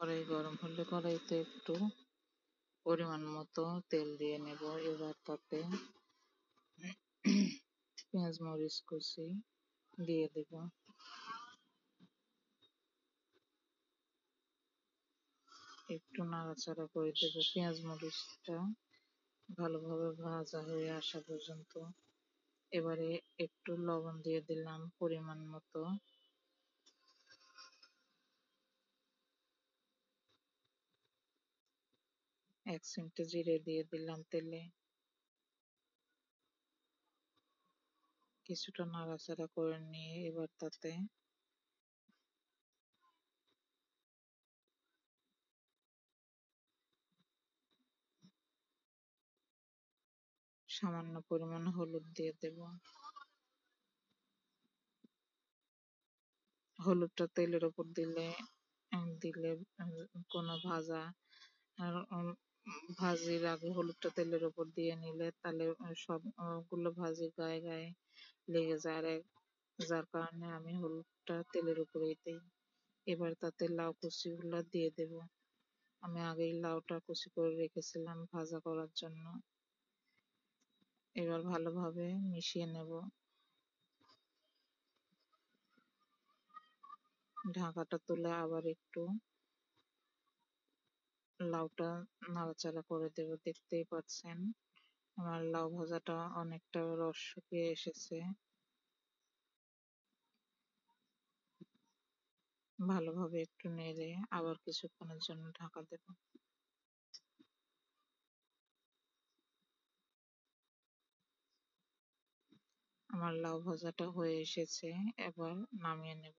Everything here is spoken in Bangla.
কড়াই গরম হলে কড়াইতে একটু পরিমাণ মতো তেল দিয়ে নেব। এবার তাতে পেঁয়াজ মরিচ কুচি দিয়ে দেব। একটু নাড়াচাড়া করে দেব পেঁয়াজ মরিচটা ভালোভাবে ভাজা হয়ে আসা পর্যন্ত। এবারে একটু লবণ দিয়ে দিলাম পরিমাণ মতো। এক চিমটে জিরে দিয়ে দিলাম তেলে। কিছুটা নাড়াচাড়া করে নিয়ে এবার তাতে সামান্য পরিমাণ হলুদ দিয়ে দেব। হলুদটা তেলের উপর দিলে কোনো ভাজির আগে হলুদটা তেলের উপর দিয়ে নিলে তাহলে সবগুলো ভাজির গায়ে গায়ে লেগে যায়, যার কারণে আমি হলুদটা তেলের উপরেই দিই। এবার তাতে লাউ কুচিগুলো দিয়ে দেব। আমি আগেই লাউটা কুচি করে রেখেছিলাম ভাজা করার জন্য। এবার ভালোভাবে মিশিয়ে নেব। ঢাকাটা তুলে আবার একটু লাউটা নাড়াচাড়া করে দেব। দেখতেই পাচ্ছেন আমার লাউ ভাজাটা অনেকটা রস শুকিয়ে এসেছে। ভালোভাবে একটু নেড়ে আবার কিছুক্ষণের জন্য ঢাকা দেব। আমার লাউ ভাজাটা হয়ে এসেছে, এবার নামিয়ে নেব।